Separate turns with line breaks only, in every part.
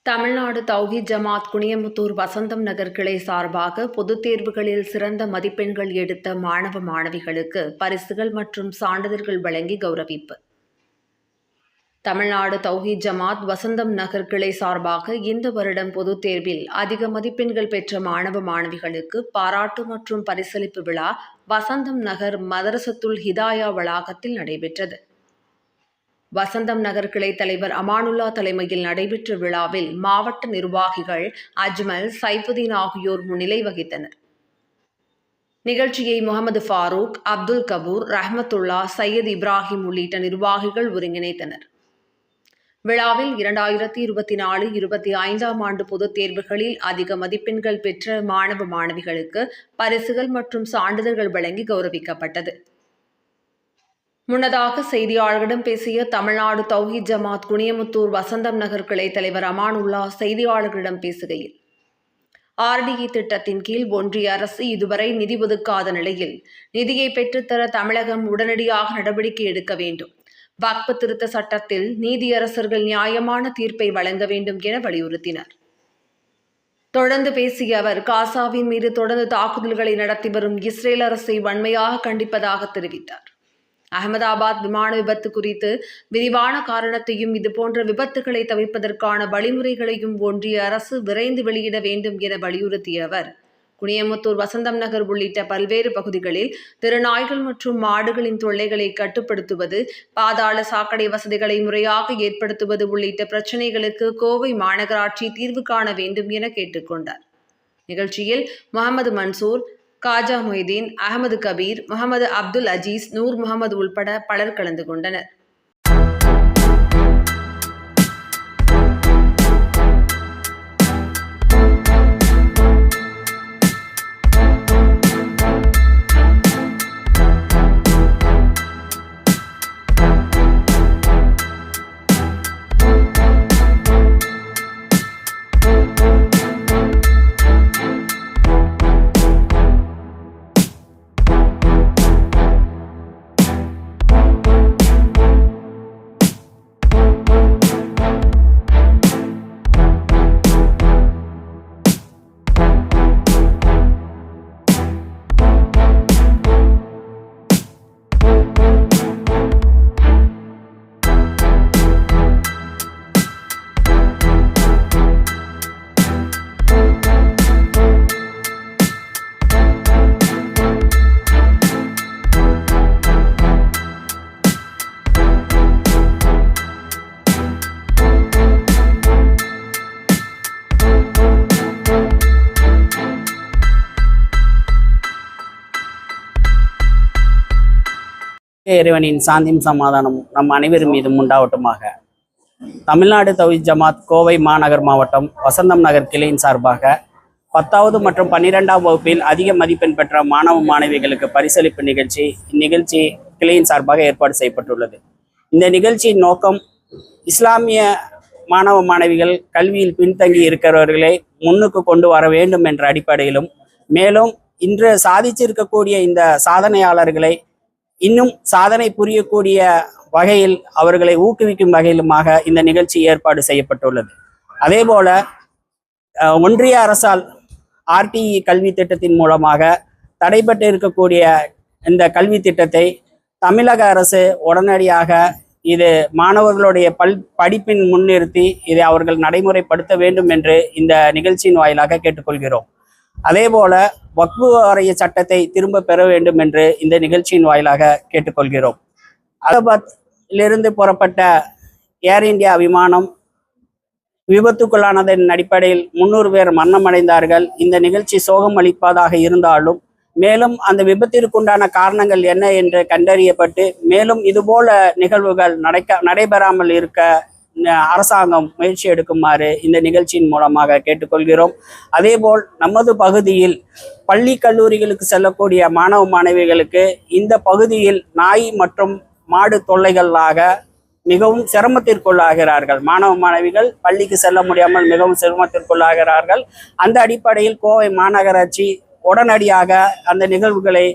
தமிழ்நாடு தௌஹீத் ஜமாத் குனியமுத்தூர் வசந்தம் நகர் கிளை சார்பாக பொதுத் தேர்வுகளில் சிறந்த மதிப்பெண்கள் எடுத்த மாணவ மாணவிகளுக்கு பரிசுகள் மற்றும் சான்றிதழ்கள் வழங்கி கௌரவிப்பு. தமிழ்நாடு தௌஹீத் ஜமாத் வசந்தம் நகர் கிளை சார்பாக இந்த வருடம் பொதுத் தேர்வில் அதிக மதிப்பெண்கள் பெற்ற மாணவ மாணவிகளுக்கு பாராட்டு மற்றும் பரிசளிப்பு விழா வசந்தம் நகர் மதரசத்துல் ஹிதாயா வளாகத்தில் நடைபெற்றது. வசந்தம் நகர் கிளை தலைவர் அமானுல்லா தலைமையில் நடைபெற்ற விழாவில் மாவட்ட நிர்வாகிகள் அஜ்மல், சைஃபுதீன் ஆகியோர் முன்னிலை வகித்தனர். நிகழ்ச்சியை முகமது ஃபாரூக், அப்துல் கபூர், ரஹ்மத்துல்லா, சையத் இப்ராஹிம் உள்ளிட்ட நிர்வாகிகள் ஒருங்கிணைத்தனர். விழாவில் 2024-25 ஆண்டு பொதுத் தேர்வுகளில் அதிக மதிப்பெண்கள் பெற்ற மாணவ மாணவிகளுக்கு பரிசுகள் மற்றும் சான்றிதழ்கள் வழங்கி கௌரவிக்கப்பட்டது. முன்னதாக செய்தியாளர்களிடம் பேசிய தமிழ்நாடு தௌஹீத் ஜமாத் குனியமுத்தூர் வசந்தம் நகர் கிளை தலைவர் அமானுல்லா செய்தியாளர்களிடம் பேசுகையில், RDE திட்டத்தின் கீழ் ஒன்றிய அரசு இதுவரை நிதி ஒதுக்காத நிலையில் நிதியை பெற்றுத்தர தமிழகம் உடனடியாக நடவடிக்கை எடுக்க வேண்டும். வக்ஃப் திருத்த சட்டத்தில் நீதியரசர்கள் நியாயமான தீர்ப்பை வழங்க வேண்டும் என வலியுறுத்தினார். தொடர்ந்து பேசிய அவர், காசாவின் மீது தொடர்ந்து தாக்குதல்களை நடத்தி வரும் இஸ்ரேல் அரசை வன்மையாக கண்டிப்பதாக தெரிவித்தார். அகமதாபாத் விமான விபத்து குறித்து விரிவான காரணத்தையும் இதுபோன்ற விபத்துகளை தவிர்ப்பதற்கான வழிமுறைகளையும் ஒன்றிய அரசு விரைந்து வெளியிட வேண்டும் என வலியுறுத்திய அவர், குனியமுத்தூர் வசந்தம் நகர் உள்ளிட்ட பல்வேறு பகுதிகளில் திருநாய்கள் மற்றும் மாடுகளின் தொல்லைகளை கட்டுப்படுத்துவது, பாதாள சாக்கடை வசதிகளை முறையாக ஏற்படுத்துவது உள்ளிட்ட பிரச்சினைகளுக்கு கோவை மாநகராட்சி தீர்வு காண வேண்டும் என கேட்டுக்கொண்டார். நிகழ்ச்சியில் முகமது மன்சூர், காஜா மொய்தீன், அகமது கபீர், முகமது அப்துல் அஜீஸ், நூர் முகமது உள்பட பலர் கலந்து கொண்டனர்.
இறைவனின் சாந்தியும் சமாதானமும் நம் அனைவரும் மீதும் உண்டாவட்டுமாக. தமிழ்நாடு தௌஹீத் ஜமாத் கோவை மாநகர் மாவட்டம் வசந்தம் நகர் கிளையின் சார்பாக 10வது மற்றும் 12ஆம் வகுப்பில் அதிக மதிப்பெண் பெற்ற மாணவ மாணவிகளுக்கு பரிசளிப்பு நிகழ்ச்சி இந்நிகழ்ச்சி கிளையின் சார்பாக ஏற்பாடு செய்யப்பட்டுள்ளது. இந்த நிகழ்ச்சியின் நோக்கம், இஸ்லாமிய மாணவ மாணவிகள் கல்வியில் பின்தங்கி இருக்கிறவர்களை முன்னுக்கு கொண்டு வர வேண்டும் என்ற அடிப்படையிலும், மேலும் இன்று சாதிச்சிருக்கக்கூடிய இந்த சாதனையாளர்களை இன்னும் சாதனை புரியக்கூடிய வகையில் அவர்களை ஊக்குவிக்கும் வகையிலுமாக இந்த நிகழ்ச்சி ஏற்பாடு செய்யப்பட்டுள்ளது. அதே போல ஒன்றிய அரசால் RTE கல்வி திட்டத்தின் மூலமாக தடைபட்டு இருக்கக்கூடிய இந்த கல்வி திட்டத்தை தமிழக அரசு உடனடியாக இது மாணவர்களுடைய படிப்பின் முன்னிறுத்தி இதை அவர்கள் நடைமுறைப்படுத்த வேண்டும் என்று இந்த நிகழ்ச்சியின் வாயிலாக கேட்டுக்கொள்கிறோம். அதே போல வக்ஃப் வாரிய சட்டத்தை திரும்ப பெற வேண்டும் என்று இந்த நிகழ்ச்சியின் வாயிலாக கேட்டுக்கொள்கிறோம். அலகாபாத்திலிருந்து புறப்பட்ட ஏர் இந்தியா விமானம் விபத்துக்குள்ளானதன் அடிப்படையில் 300 பேர் மரணமடைந்தார்கள். இந்த நிகழ்ச்சி சோகம் அளிப்பதாக இருந்தாலும், மேலும் அந்த விபத்திற்குண்டான காரணங்கள் என்ன என்று கண்டறியப்பட்டு மேலும் இதுபோல நிகழ்வுகள் நடைபெறாமல் இருக்க அரசாங்கம் முயற்சி எடுக்குமாறு இந்த நிகழ்ச்சியின் மூலமாக கேட்டுக்கொள்கிறோம். அதேபோல் நமது பகுதியில் பள்ளி கல்லூரிகளுக்கு செல்லக்கூடிய மாணவ மாணவிகளுக்கு இந்த பகுதியில் நாய் மற்றும் மாடு தொல்லைகளாக மிகவும் சிரமத்திற்குள்ளாகிறார்கள். மாணவ மாணவிகள் பள்ளிக்கு செல்ல முடியாமல் மிகவும் சிரமத்திற்குள்ளாகிறார்கள். அந்த அடிப்படையில் கோவை மாநகராட்சி உடனடியாக அந்த நிகழ்வுகளை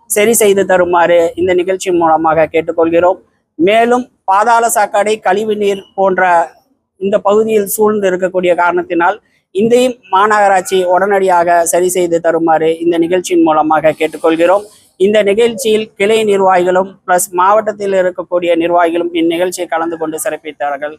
சரி செய்து தருமாறு இந்த நிகழ்ச்சி மூலமாக கேட்டுக்கொள்கிறோம். மேலும் பாதாள சாக்கடை, கழிவு நீர் போன்ற இந்த பகுதியில் சூழ்ந்து இருக்கக்கூடிய காரணத்தினால் இந்த மாநகராட்சி உடனடியாக சரி செய்து தருமாறு இந்த நிகழ்ச்சியின் மூலமாக கேட்டுக்கொள்கிறோம். இந்த நிகழ்ச்சியில் கிளை நிர்வாகிகளும் பிளஸ் மாவட்டத்தில் இருக்கக்கூடிய நிர்வாகிகளும் இந்நிகழ்ச்சியை கலந்து கொண்டு சிறப்பித்தார்கள்.